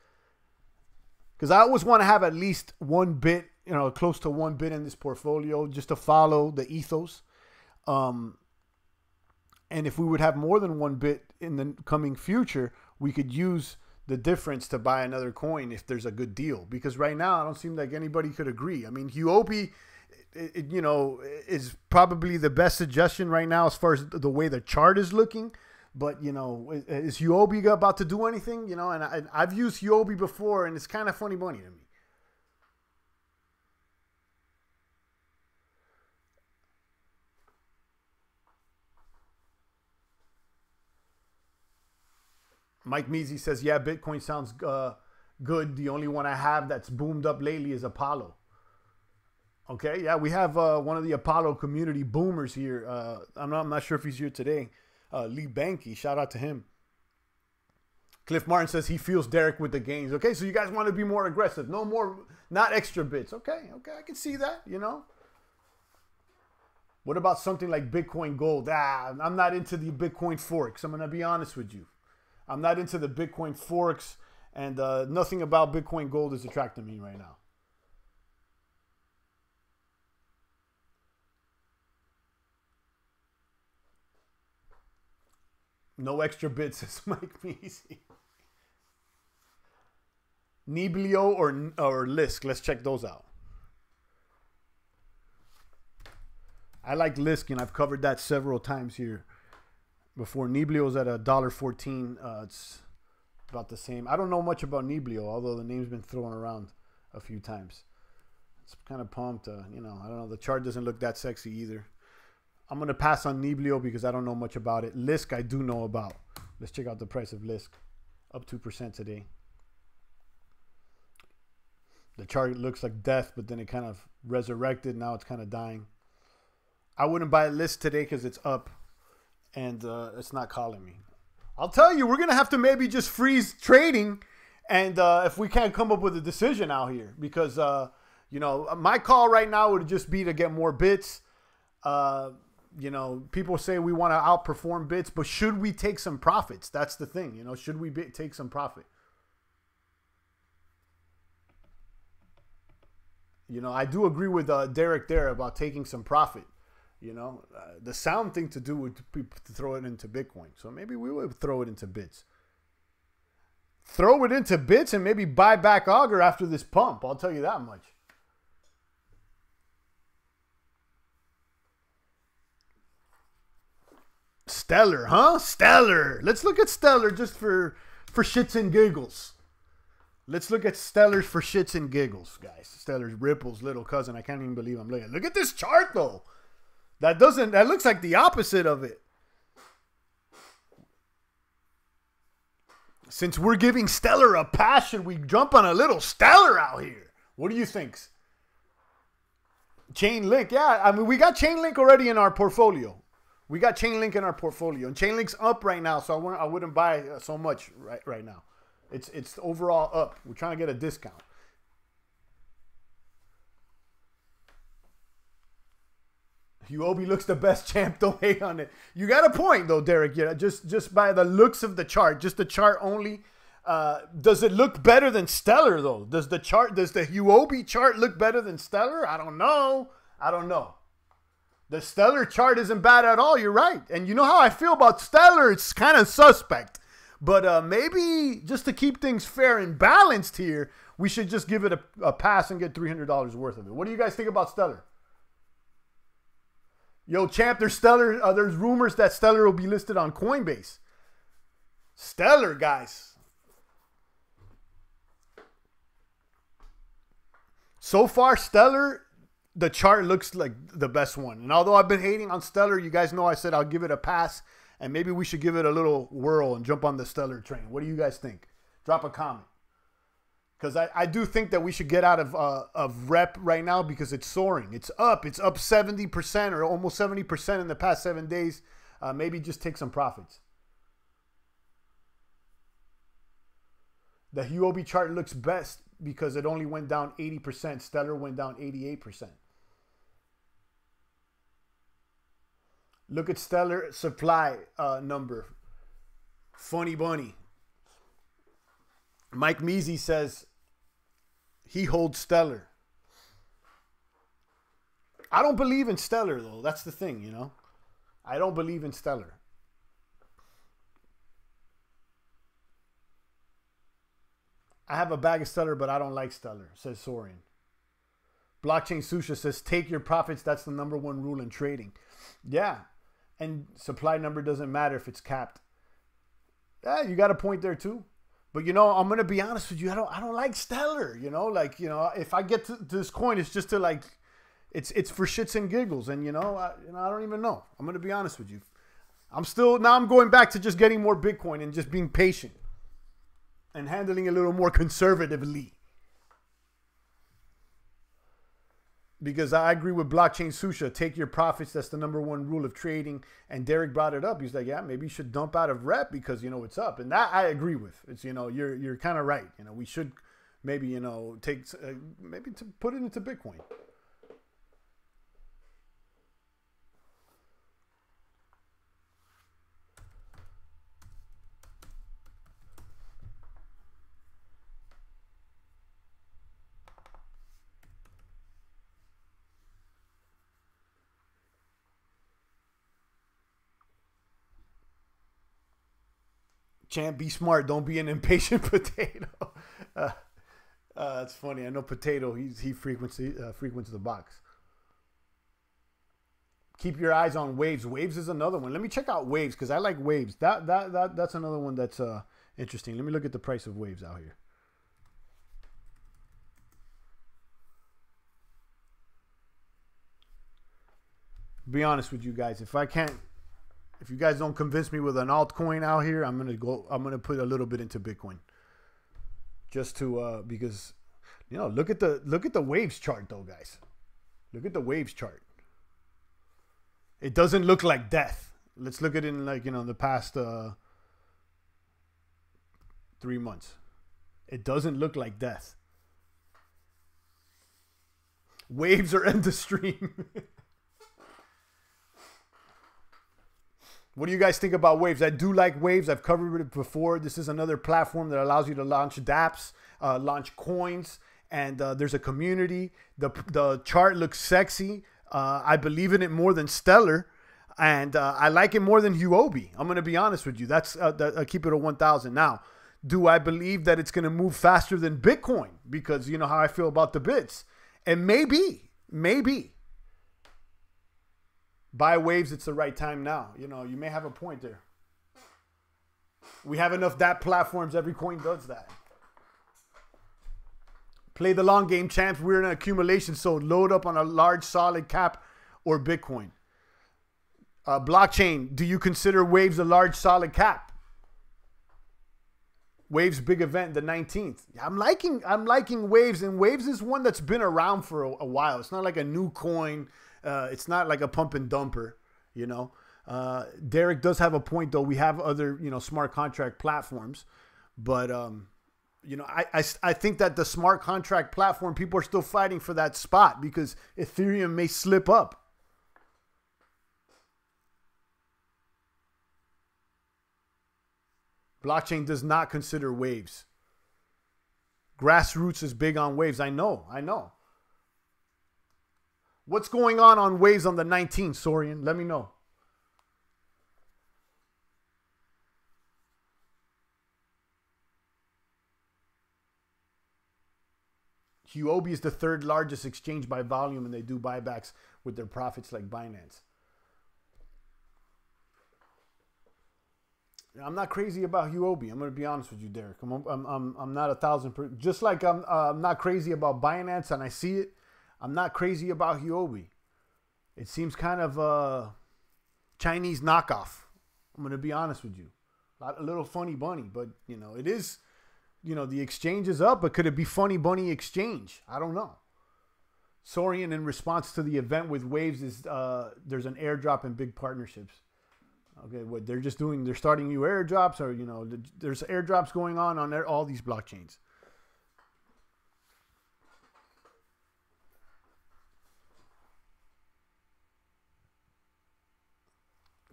Because I always want to have at least one bit, close to one bit in this portfolio just to follow the ethos. And if we would have more than one bit in the coming future, we could use the difference to buy another coin if there's a good deal. Because right now, I don't seem like anybody could agree. I mean, Huobi, is probably the best suggestion right now as far as the way the chart is looking. But, is Huobi about to do anything? And I've used Huobi before, and it's kind of funny money to me. Mike Measy says, yeah, Bitcoin sounds good. The only one I have that's boomed up lately is Apollo. Okay, yeah, we have one of the Apollo community boomers here. I'm not sure if he's here today. Lee Banky, shout out to him. Cliff Martin says he feels Derek with the gains. Okay, so you guys want to be more aggressive. No more, not extra bits. Okay, I can see that, What about something like Bitcoin Gold? I'm not into the Bitcoin forks. I'm going to be honest with you. I'm not into the Bitcoin forks, and nothing about Bitcoin Gold is attracting me right now. No extra bits, says Mike Measy. Niblio or Lisk. Let's check those out. I like Lisk, and I've covered that several times here before. Niblio's at $1.14. It's about the same. I don't know much about Niblio, although the name's been thrown around a few times. It's kind of pumped. I don't know. The chart doesn't look that sexy either. I'm going to pass on Niblio because I don't know much about it. Lisk I do know about. Let's check out the price of Lisk. Up 2% today. The chart looks like death, but then it kind of resurrected. Now it's kind of dying. I wouldn't buy a Lisk today because it's up and it's not calling me. I'll tell you, we're going to have to maybe just freeze trading and if we can't come up with a decision out here because, my call right now would just be to get more bits. People say we want to outperform bits, but should we take some profits? That's the thing, should we take some profit? I do agree with Derek there about taking some profit. The sound thing to do would be to throw it into Bitcoin. So maybe we would throw it into bits. Throw it into bits and maybe buy back Augur after this pump. I'll tell you that much. Stellar, huh? Stellar. Let's look at Stellar just for shits and giggles. Let's look at Stellar's for shits and giggles, guys. Stellar's Ripple's little cousin. I can't even believe I'm looking. Look at this chart, though. That looks like the opposite of it. Since we're giving Stellar a pass, should we jump on a little Stellar out here? What do you think? Chainlink, yeah. I mean, we got Chainlink already in our portfolio. We got Chainlink in our portfolio. And Chainlink's up right now, so I wouldn't buy so much right now. It's overall up. We're trying to get a discount. Huobi looks the best, champ. Don't hate on it. You got a point though, Derek. Yeah, just by the looks of the chart, just the chart only. Does it look better than Stellar though? Does the Huobi chart look better than Stellar? I don't know. I don't know. The Stellar chart isn't bad at all. You're right. And you know how I feel about Stellar? It's kind of suspect. But maybe just to keep things fair and balanced here, we should just give it a pass and get $300 worth of it. What do you guys think about Stellar? Yo, champ, there's rumors that Stellar will be listed on Coinbase. Stellar, guys. So far, Stellar, the chart looks like the best one. And although I've been hating on Stellar, you guys know I said I'll give it a pass. And maybe we should give it a little whirl and jump on the Stellar train. What do you guys think? Drop a comment. Because I do think that we should get out of rep right now because it's soaring. It's up. It's up 70% or almost 70% in the past 7 days. Maybe just take some profits. The Huobi chart looks best because it only went down 80%. Stellar went down 88%. Look at Stellar supply number. Funny bunny. Mike Measy says he holds Stellar. I don't believe in Stellar, though. That's the thing, you know. I don't believe in Stellar. I have a bag of Stellar, but I don't like Stellar, says Sorian. Blockchain Susha says, take your profits. That's the #1 rule in trading. Yeah. And supply number doesn't matter if it's capped. Yeah, you got a point there, too. But, you know, I'm going to be honest with you. I don't like Stellar, you know. Like, you know, if I get to this coin, it's just to, like, it's for shits and giggles. And, I don't even know. I'm going to be honest with you. Now I'm going back to just getting more Bitcoin and just being patient. And handling it a little more conservatively. Because I agree with Blockchain Susha. Take your profits. That's the #1 rule of trading. And Derek brought it up. He's like, yeah, maybe you should dump out of rep because, you know, it's up. And that I agree with. It's, you know, you're kind of right. You know, we should maybe, you know, take, maybe to put it into Bitcoin. Champ, be smart. Don't be an impatient potato. That's funny. I know Potato. He frequents the box. Keep your eyes on Waves. Waves is another one. Let me check out Waves because I like Waves. That's another one that's interesting. Let me look at the price of Waves out here. Be honest with you guys. If you guys don't convince me with an altcoin out here, I'm gonna put a little bit into Bitcoin. Just to because, you know, look at the Waves chart though, guys. Look at the Waves chart. It doesn't look like death. Let's look at it in, like, you know, the past 3 months. It doesn't look like death. Waves are end the stream. What do you guys think about Waves? I do like Waves. I've covered it before. This is another platform that allows you to launch dApps, launch coins, and there's a community. The chart looks sexy. I believe in it more than Stellar, and I like it more than Huobi. I'm going to be honest with you. That's I keep it at 1,000. Now, do I believe that it's going to move faster than Bitcoin? Because you know how I feel about the bits. And maybe. Buy Waves, it's the right time now. You know, you may have a point there. We have enough dApp platforms. Every coin does that. Play the long game, champs. We're in an accumulation, so load up on a large solid cap or Bitcoin. Blockchain, do you consider Waves a large solid cap? Waves big event, the 19th. I'm liking Waves, and Waves is one that's been around for a while. It's not like a new coin. It's not like a pump and dumper, you know. Derek does have a point, though. We have other, you know, smart contract platforms. But, you know, I think that the smart contract platform, people are still fighting for that spot because Ethereum may slip up. Blockchain does not consider waves. Grassroots is big on waves. I know. What's going on waves on the 19th, Sorian? Let me know. Huobi is the third largest exchange by volume, and they do buybacks with their profits like Binance. I'm not crazy about Huobi. I'm going to be honest with you, Derek. I'm not 1,000%. Just like I'm not crazy about Binance, and I see it. I'm not crazy about Huobi. It seems kind of a Chinese knockoff. I'm going to be honest with you. A little funny bunny, but, you know, it is, you know, the exchange is up, but could it be funny bunny exchange? I don't know. Sorian, in response to the event with Waves, is there's an airdrop and big partnerships. Okay, what they're just doing, they're starting new airdrops, or, you know, there's airdrops going on all these blockchains.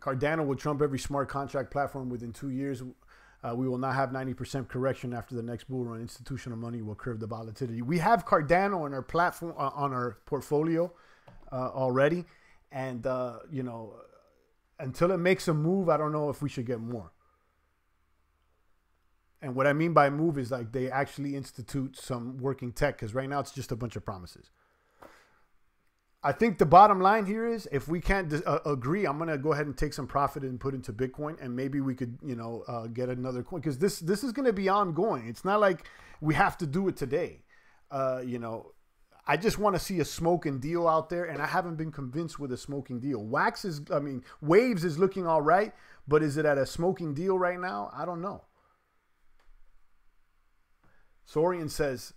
Cardano will trump every smart contract platform within 2 years. We will not have 90% correction after the next bull run. Institutional money will curb the volatility. We have Cardano on our platform, on our portfolio already. And, you know, until it makes a move, I don't know if we should get more. And what I mean by move is like they actually institute some working tech, because right now it's just a bunch of promises. I think the bottom line here is, if we can't agree, I'm going to go ahead and take some profit and put into Bitcoin, and maybe we could, you know, get another coin, because this is going to be ongoing. It's not like we have to do it today. You know, I just want to see a smoking deal out there, and I haven't been convinced with a smoking deal. Waves is looking all right, but is it at a smoking deal right now? I don't know. Sorian says,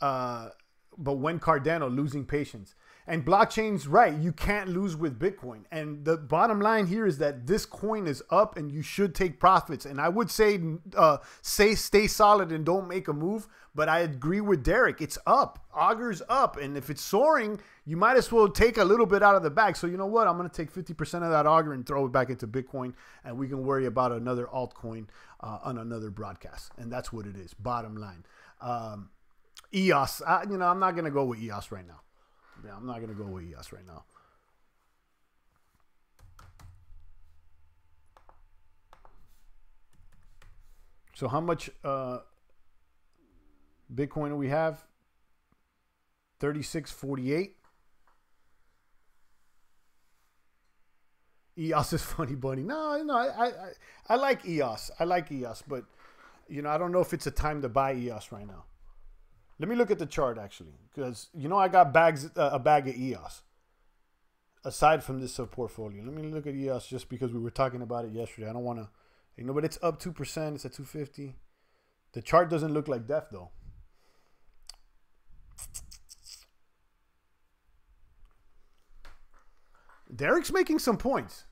but when Cardano, losing patience. And blockchain's right. You can't lose with Bitcoin. And the bottom line here is that this coin is up, and you should take profits. And I would say stay solid and don't make a move. But I agree with Derek. It's up. Augur's up. And if it's soaring, you might as well take a little bit out of the bag. So you know what? I'm going to take 50% of that Augur and throw it back into Bitcoin. And we can worry about another altcoin on another broadcast. And that's what it is. Bottom line. EOS. You know, I'm not going to go with EOS right now. Yeah, I'm not going to go with EOS right now. So how much Bitcoin do we have? 3648. EOS is funny bunny. No, I like EOS. I like EOS, but, you know, I don't know if it's a time to buy EOS right now. Let me look at the chart, actually, because, you know, I got a bag of EOS aside from this portfolio. Let me look at EOS just because we were talking about it yesterday. I don't want to, you know, but it's up 2%. It's at 250. The chart doesn't look like death, though. Derek's making some points.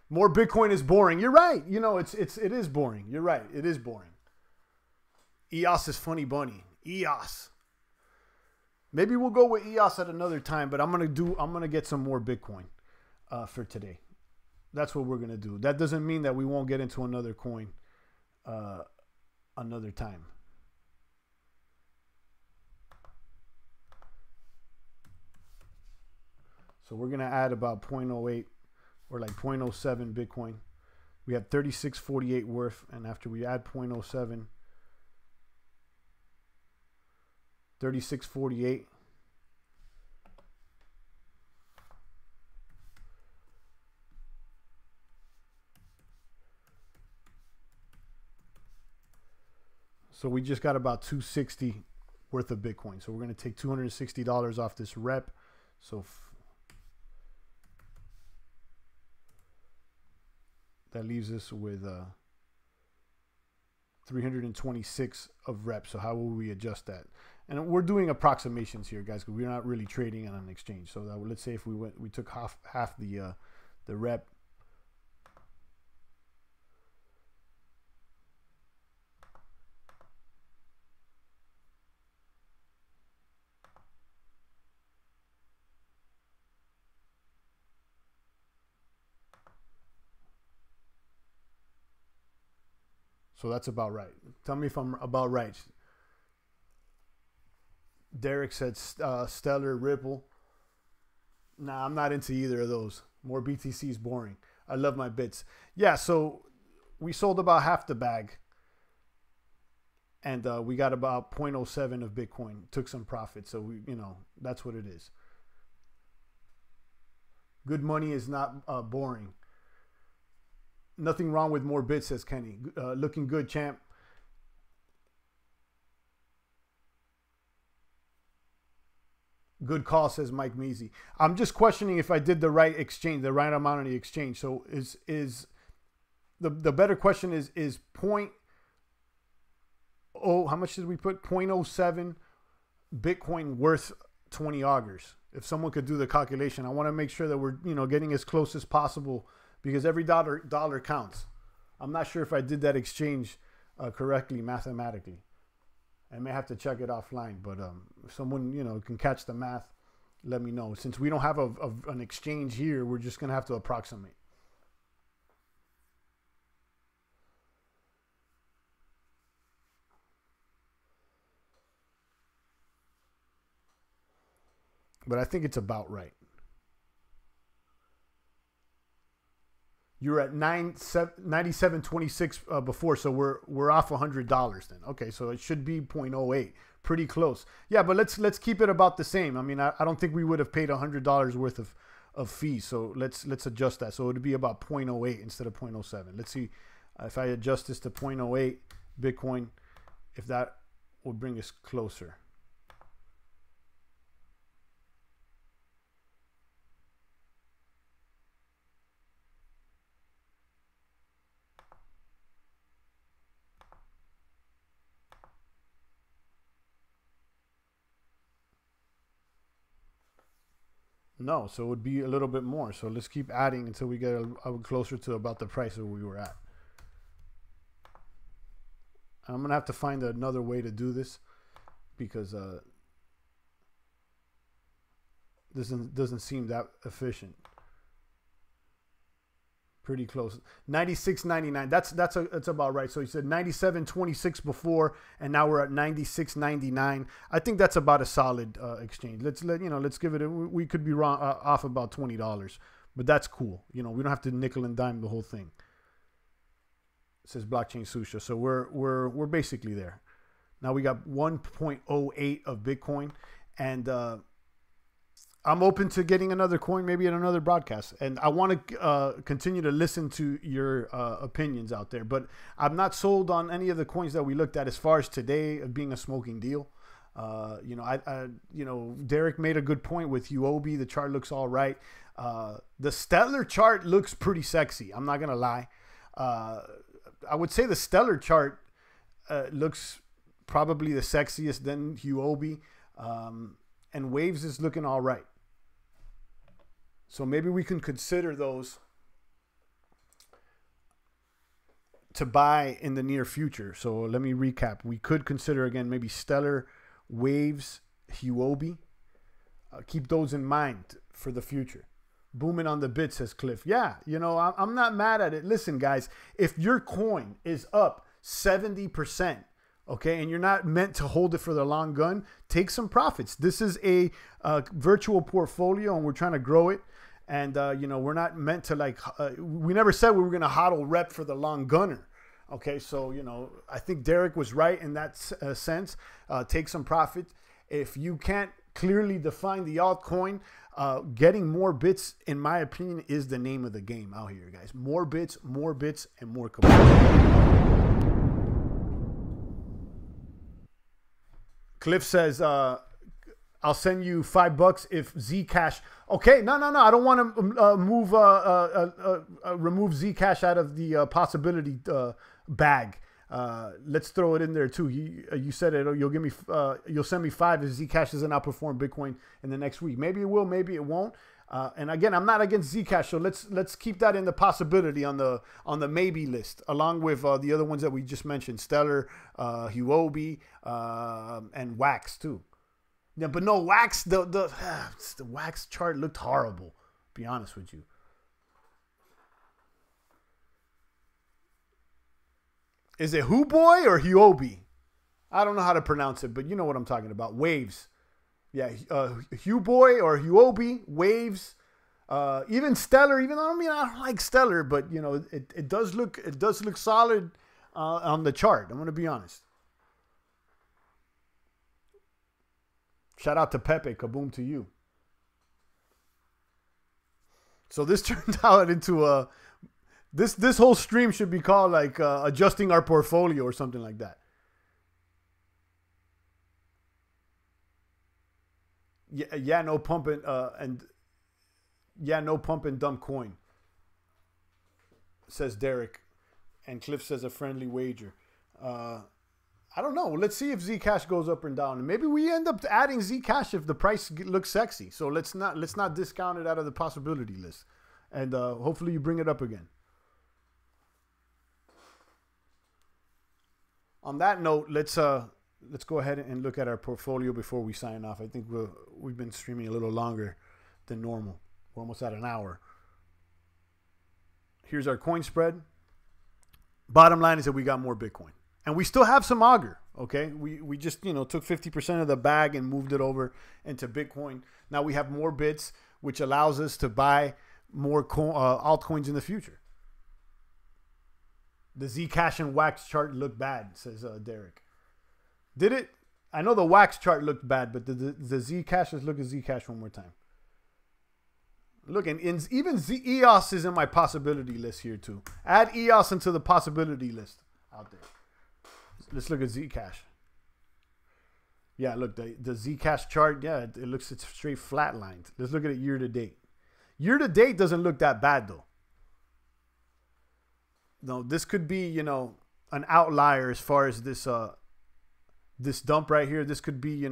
More Bitcoin is boring. You're right. You know, it is boring. You're right. It is boring. EOS is funny bunny. EOS. Maybe we'll go with EOS at another time, but I'm gonna get some more Bitcoin for today. That's what we're gonna do. That doesn't mean that we won't get into another coin another time. So we're gonna add about 0.08 or like 0.07 Bitcoin. We have 3648 worth, and after we add 0.07, 3648. So we just got about 260 worth of Bitcoin. So we're going to take $260 off this rep. So that leaves us with 326 of reps. So how will we adjust that? And we're doing approximations here, guys, because we're not really trading on an exchange. So that, let's say if we took half the rep. So that's about right. Tell me if I'm about right. Derek said Stellar, Ripple. Nah, I'm not into either of those. More BTC is boring. I love my bits. Yeah, so we sold about half the bag. And we got about 0.07 of Bitcoin. Took some profit. So, we, you know, that's what it is. Good money is not boring. Nothing wrong with more bits, says Kenny. Looking good, champ. Good call, says Mike Measy. I'm just questioning if I did the right exchange, the right amount on the exchange. So is the better question is point oh, how much did we put? 0.07 Bitcoin worth 20 augurs. If someone could do the calculation, I want to make sure that we're, you know, getting as close as possible because every dollar counts. I'm not sure if I did that exchange correctly mathematically. I may have to check it offline, but if someone, you know, can catch the math, let me know. Since we don't have an exchange here, we're just going to have to approximate. But I think it's about right. You're at 97.26 before, so we're off $100 then. Okay, so it should be 0.08, pretty close. Yeah, but let's keep it about the same. I mean, I don't think we would have paid $100 worth of fees, so let's adjust that. So it would be about 0.08 instead of 0.07. Let's see if I adjust this to 0.08 Bitcoin, if that will bring us closer. No, so it would be a little bit more. So let's keep adding until we get closer to about the price that we were at. I'm going to have to find another way to do this because this doesn't seem that efficient. Pretty close. 96.99. That's about right. So he said 97.26 before, and now we're at 96.99. I think that's about a solid exchange. Let's give it. We could be wrong off about $20, but that's cool. You know, we don't have to nickel and dime the whole thing. It says blockchain Susha. So we're basically there. Now we got 1.08 of Bitcoin, and I'm open to getting another coin, maybe in another broadcast. And I want to continue to listen to your opinions out there. But I'm not sold on any of the coins that we looked at as far as today being a smoking deal. Derek made a good point with UOB. The chart looks all right. The Stellar chart looks pretty sexy. I'm not going to lie. I would say the Stellar chart looks probably the sexiest than UOB. And Waves is looking all right. So maybe we can consider those to buy in the near future. So let me recap. We could consider, again, maybe Stellar, Waves, Huobi. Keep those in mind for the future. Booming on the bit, says Cliff. Yeah, you know, I'm not mad at it. Listen, guys, if your coin is up 70%, okay, and you're not meant to hold it for the long gun, take some profits. This is a virtual portfolio, and we're trying to grow it. And, we're not meant to, we never said we were going to hodl rep for the long gunner. Okay, so, I think Derek was right in that sense. Take some profit. If you can't clearly define the altcoin, getting more bits, in my opinion, is the name of the game out here, guys. More bits, and more community. Cliff says, I'll send you $5 if Zcash. Okay, no. I don't want to remove Zcash out of the possibility bag. Let's throw it in there too. You said it. You'll send me 5 if Zcash doesn't outperform Bitcoin in the next week. Maybe it will. Maybe it won't. And again, I'm not against Zcash, so let's keep that in the possibility on the maybe list, along with the other ones that we just mentioned: Stellar, Huobi, and Wax too. Yeah, but no, Wax, the Wax chart looked horrible, to be honest with you. Is it Huboy or Huobi? I don't know how to pronounce it, but you know what I'm talking about. Waves. Yeah, Huboy or Huobi, Waves. Even Stellar, even though I don't like Stellar, but you know, it does look solid on the chart. I'm gonna be honest. Shout out to Pepe, kaboom to you. So this turned out into a this whole stream should be called like adjusting our portfolio or something like that. Yeah, no pumping no pumping dumb coin. Says Derek, and Cliff says a friendly wager. I don't know. Let's see if Zcash goes up and down. Maybe we end up adding Zcash if the price looks sexy. So let's not discount it out of the possibility list. And hopefully you bring it up again. On that note, let's go ahead and look at our portfolio before we sign off. I think we've been streaming a little longer than normal. We're almost at an hour. Here's our coin spread. Bottom line is that we got more Bitcoin. And we still have some Augur, okay? We just, took 50% of the bag and moved it over into Bitcoin. Now we have more bits, which allows us to buy more altcoins in the future. The Zcash and Wax chart look bad, says Derek. Did it? I know the Wax chart looked bad, but the Zcash, let's look at Zcash one more time. Look, and even EOS is in my possibility list here too. Add EOS into the possibility list out there. Let's look at Zcash. Yeah, look, the Zcash chart, yeah, it's straight flatlined. Let's look at it year to date. Year to date doesn't look that bad though. No, this could be, an outlier as far as this this dump right here. This could be,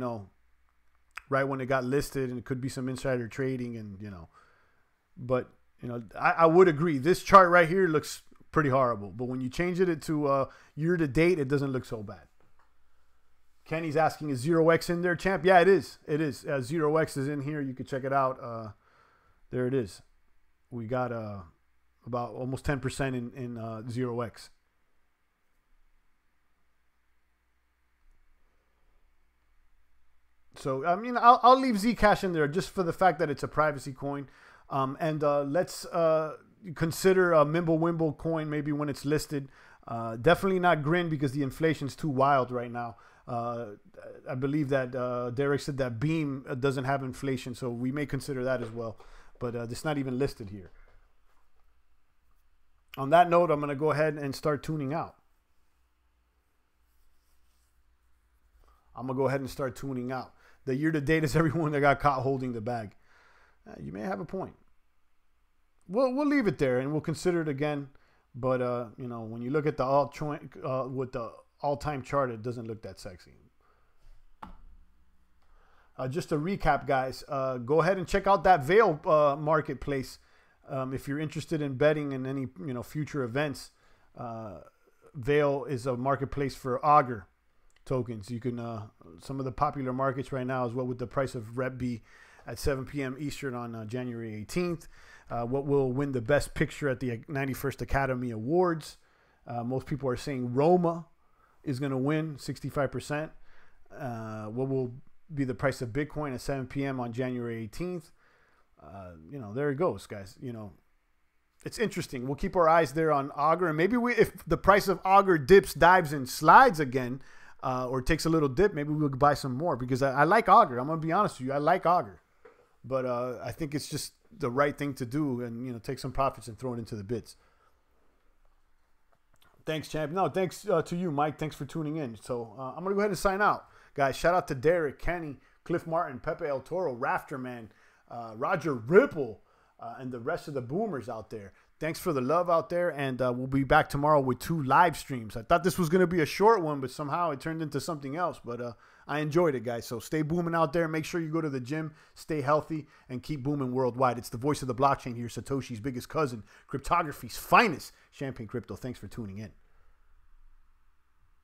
right when it got listed, and it could be some insider trading, and but I would agree. This chart right here looks pretty horrible, but when you change it to year to date, it doesn't look so bad. Kenny's asking, is 0x in there, champ? Yeah, it is. It is. 0x is in here. You can check it out. There it is. We got about almost 10% in 0x. So I mean, I'll leave Zcash in there just for the fact that it's a privacy coin. And let's consider a Mimblewimble coin maybe when it's listed. Definitely not Grin because the inflation's too wild right now. I believe that Derek said that Beam doesn't have inflation, so we may consider that as well. But it's not even listed here. On that note, I'm going to go ahead and start tuning out. The year to date is everyone that got caught holding the bag. You may have a point. We'll leave it there and we'll consider it again. But when you look at the with the all-time chart, it doesn't look that sexy. Just to recap, guys, go ahead and check out that Veil marketplace if you're interested in betting in any future events. Veil is a marketplace for Augur tokens. You can some of the popular markets right now is what would the price of Rep be at 7 p.m. Eastern on January 18th. What will win the best picture at the 91st Academy Awards? Most people are saying Roma is going to win 65%. What will be the price of Bitcoin at 7 p.m. on January 18th? There it goes, guys. It's interesting. We'll keep our eyes there on Augur, and maybe if the price of Augur dips, dives, and slides again, or takes a little dip, maybe we'll buy some more because I like Augur. I'm gonna be honest with you, I like Augur, but I think it's just the right thing to do, and take some profits and throw it into the bits. Thanks, champ. No, thanks to you, Mike. Thanks for tuning in. So I'm gonna go ahead and sign out, guys. Shout out to Derek, Kenny, Cliff Martin, Pepe El Toro, Rafterman, Roger Ripple, and the rest of the boomers out there. Thanks for the love out there, and we'll be back tomorrow with 2 live streams. I thought this was going to be a short one, but somehow it turned into something else. But I enjoyed it, guys. So stay booming out there. Make sure you go to the gym, stay healthy, and keep booming worldwide. It's the voice of the blockchain here, Satoshi's biggest cousin, cryptography's finest, Champagne Crypto. Thanks for tuning in.